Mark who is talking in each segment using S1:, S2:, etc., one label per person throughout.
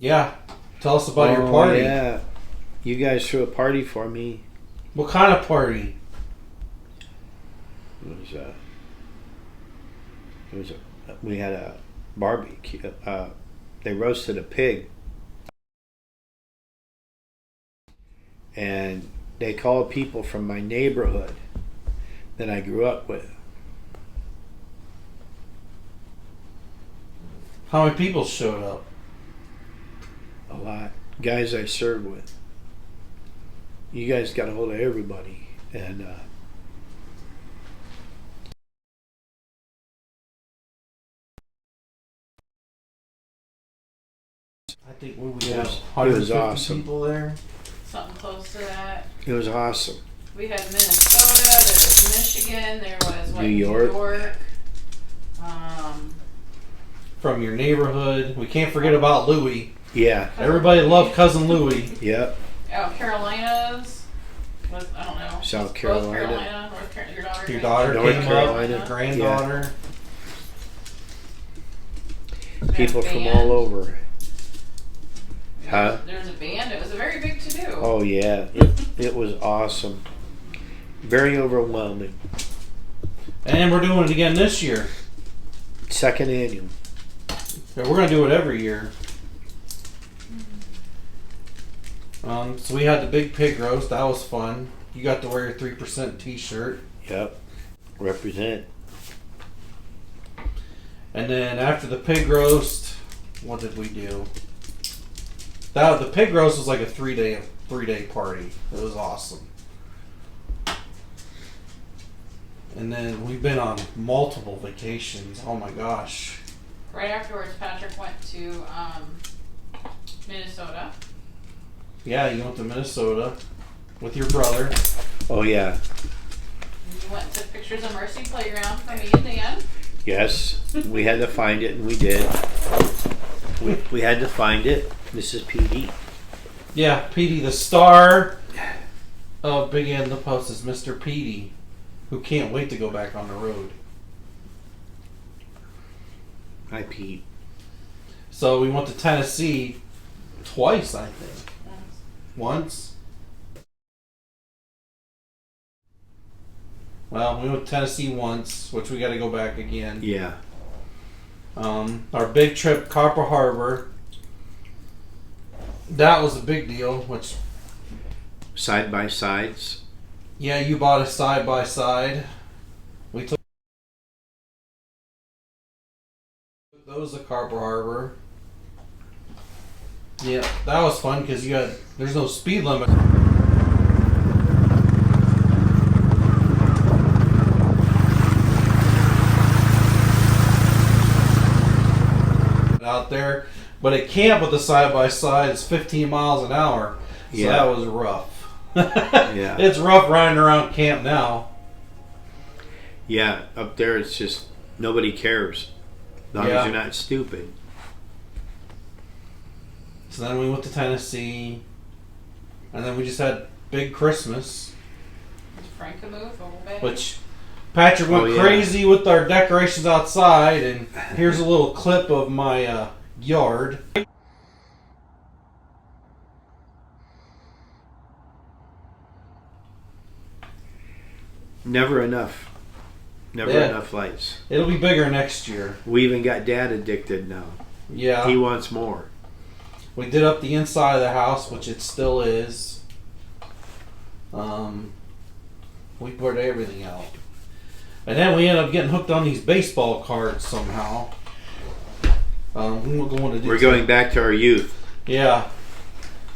S1: Yeah. Tell us about your party.
S2: Yeah. You guys threw a party for me.
S1: What kind of party?
S2: We had a barbecue. They roasted a pig. And they called people from my neighborhood that I grew up with.
S1: How many people showed up?
S2: A lot. Guys I served with. You guys got a hold of everybody. And
S1: I think we
S2: It
S1: had
S2: was
S1: 150
S2: awesome.
S1: people there.
S3: Something close to that.
S2: it was awesome.
S3: We had Minnesota, there was Michigan, there was
S2: New York.
S3: New York.
S1: From your neighborhood. We can't forget about Louie.
S2: Yeah.
S1: Everybody loved Cousin Louie.
S2: Yep.
S3: Carolinas. I don't know.
S2: South
S3: Both
S2: Carolina.
S3: Carolina. North Carolina.
S1: Your daughter
S2: North
S1: came
S2: Carolina.
S1: up. Granddaughter.
S2: People from all over. Huh?
S3: There was a band. It was a very big to do.
S2: Oh yeah. It was awesome. Very overwhelming.
S1: And we're doing it again this year.
S2: Second annual.
S1: Yeah, we're going to do it every year. So we had the big pig roast. That was fun. You got to wear your 3% t-shirt.
S2: Yep. Represent.
S1: And then after the pig roast, what did we do? The pig roast was like a three-day party. It was awesome. And then we've been on multiple vacations. Oh my gosh.
S3: Right afterwards, Patrick went to Minnesota.
S1: Yeah, you went to Minnesota with your brother.
S2: Oh yeah.
S3: And you went and took pictures of Mercy Playground for me and Dan.
S2: Yes. We had to find it, and we did. We had to find it. This is PD.
S1: Yeah, Petey, the star of Big Ed in the Post is Mr. Petey, who can't wait to go back on the road.
S2: Hi, Pete.
S1: So we went to Tennessee twice, I think. Once. Well, we went to Tennessee once, which we got to go back again.
S2: Yeah.
S1: Our big trip, Copper Harbor. That was a big deal, which...
S2: Side by sides.
S1: Yeah, you bought a side-by-side. We took those to Copper Harbor. Yeah, that was fun because there's no speed limit. Out there, but at camp with the side-by-side it's 15 miles an hour. So
S2: Yeah.
S1: that was rough.
S2: Yeah.
S1: It's rough riding around camp now.
S2: Yeah, up there it's just nobody cares. As long as you're not stupid.
S1: So then we went to Tennessee, and then we just had big Christmas,
S3: Frank move a little bit.
S1: which Patrick went crazy with our decorations outside, and here's a little clip of my yard.
S2: Never enough. Never
S1: Yeah.
S2: enough lights.
S1: It'll be bigger next year.
S2: We even got Dad addicted now.
S1: Yeah.
S2: He wants more.
S1: We did up the inside of the house, which it still is. We put everything out. And then we ended up getting hooked on these baseball cards somehow.
S2: We're going back to our youth.
S1: Yeah.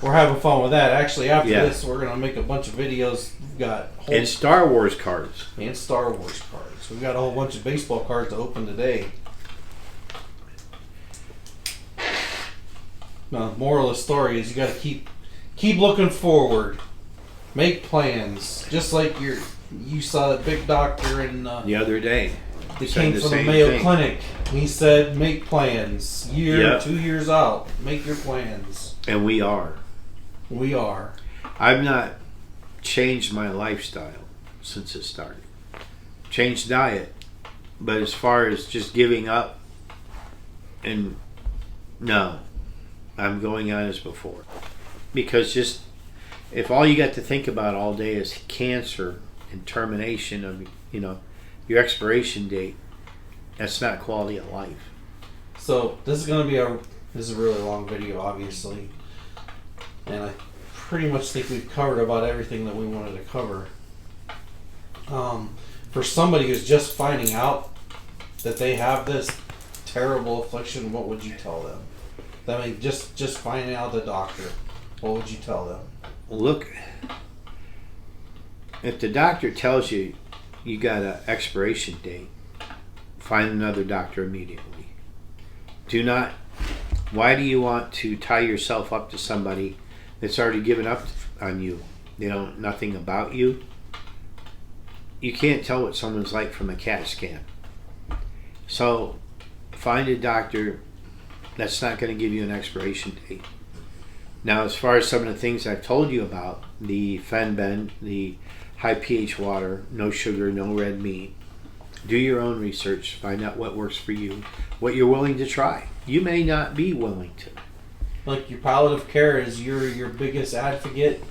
S1: We're having fun with that. Actually, after
S2: Yeah.
S1: this, we're going to make a bunch of videos. We've got
S2: And Star Wars cards.
S1: and Star Wars cards. We've got a whole bunch of baseball cards to open today. Now, moral of the story is you got to keep looking forward. Make plans. Just like you saw the big doctor in
S2: The other day.
S1: that
S2: said
S1: came
S2: the
S1: from the
S2: same
S1: Mayo
S2: thing.
S1: Clinic. He said, make plans.
S2: Yep.
S1: 2 years out. Make your plans.
S2: And we are.
S1: We are.
S2: I've not changed my lifestyle since it started. Changed diet. But as far as just giving up, and no. I'm going on as before. Because just, if all you got to think about all day is cancer and termination of, your expiration date, that's not quality of life.
S1: So this is gonna be this is a really long video, obviously, and I pretty much think we've covered about everything that we wanted to cover. For somebody who's just finding out that they have this terrible affliction, what would you tell them? I mean, just finding out the doctor, what would you tell them?
S2: Look, if the doctor tells you you got an expiration date, find another doctor immediately. Do not. Why do you want to tie yourself up to somebody that's already given up on you? They know nothing about you. You can't tell what someone's like from a CAT scan. So find a doctor that's not going to give you an expiration date. Now, as far as some of the things I've told you about, the Fen-Ben, the high pH water, no sugar, no red meat, do your own research. Find out what works for you, what you're willing to try. You may not be willing to.
S1: Like, your palliative care is your biggest advocate,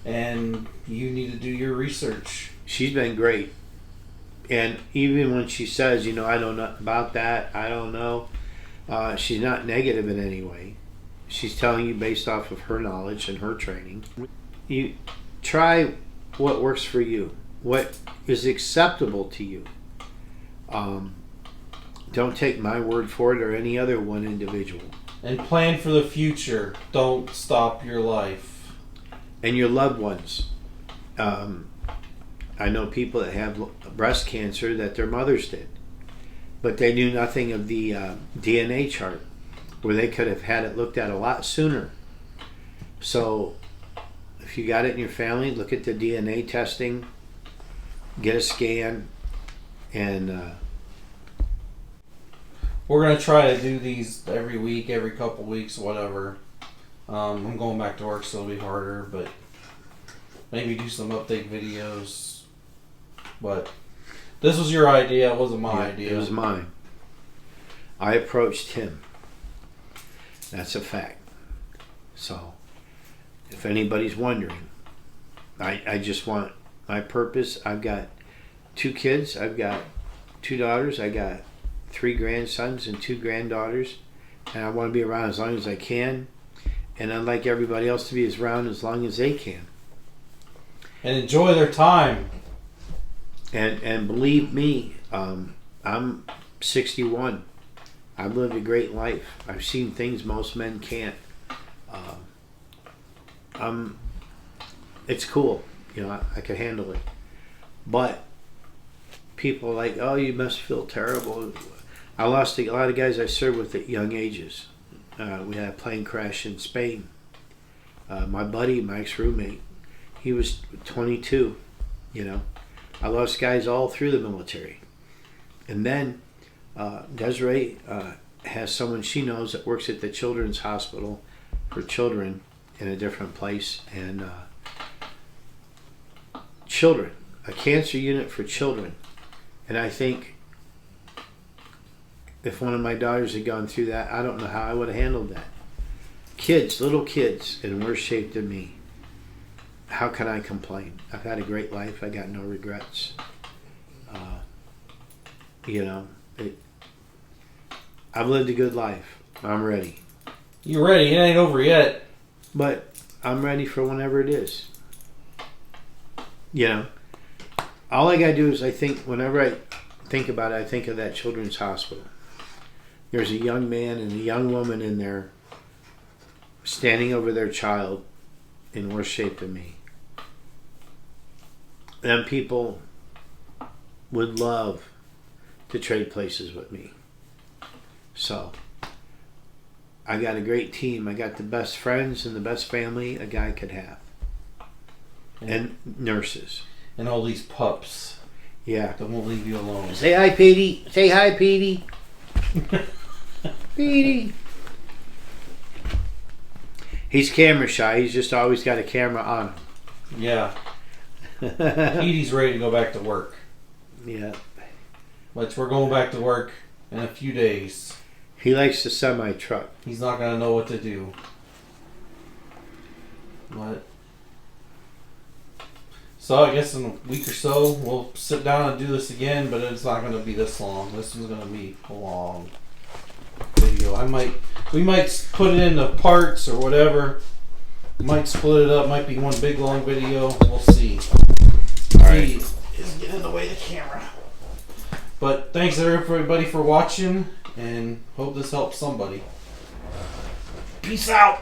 S1: and you need to do your research.
S2: She's been great. And even when she says, I don't know about that, I don't know, she's not negative in any way. She's telling you based off of her knowledge and her training. You try what works for you, what is acceptable to you. Don't take my word for it or any other one individual.
S1: And plan for the future. Don't stop your life.
S2: And your loved ones. I know people that have breast cancer that their mothers did, but they knew nothing of the DNA chart, where they could have had it looked at a lot sooner. So if you got it in your family, look at the DNA testing, get a scan, and
S1: we're going to try to do these every week, every couple weeks, whatever. I'm going back to work, so it'll be harder, but maybe do some update videos. But this was your idea, it wasn't my idea.
S2: It was mine. I approached him. That's a fact. So, if anybody's wondering, I just want my purpose. I've got 2 kids, I've got 2 daughters, I got 3 grandsons and 2 granddaughters, and I want to be around as long as I can, and I'd like everybody else to be around as long as they can.
S1: And enjoy their time.
S2: And believe me, I'm 61. I've lived a great life. I've seen things most men can't. It's cool. I can handle it. But people are like, oh, you must feel terrible. I lost a lot of guys I served with at young ages. We had a plane crash in Spain. My buddy, my ex-roommate, he was 22, I lost guys all through the military. And then Desiree has someone she knows that works at the Children's Hospital for children in a different place. And children, a cancer unit for children. And I think if one of my daughters had gone through that, I don't know how I would have handled that. Kids, little kids, in worse shape than me. How can I complain? I've had a great life. I got no regrets. I've lived a good life. I'm ready.
S1: You're ready. It ain't over yet.
S2: But I'm ready for whenever it is. All I got to do is whenever I think about it, I think of that children's hospital. There's a young man and a young woman in there standing over their child in worse shape than me. Them people would love to trade places with me. So, I got a great team. I got the best friends and the best family a guy could have. And nurses.
S1: And all these pups.
S2: Yeah.
S1: That won't leave you alone.
S2: Say hi, Petey. Say hi, Petey. Petey. He's camera shy. He's just always got a camera on him.
S1: Yeah. Petey's ready to go back to work.
S2: Yeah.
S1: But we're going back to work in a few days.
S2: He likes the semi-truck.
S1: He's not going to know what to do. But so I guess in a week or so we'll sit down and do this again, but it's not going to be this long. This one's going to be a long video. We might put it into parts or whatever. Might split it up. Might be one big long video. We'll see.
S2: All right.
S1: He is getting in the way of the camera. But thanks everybody for watching, and hope this helps somebody. Peace out.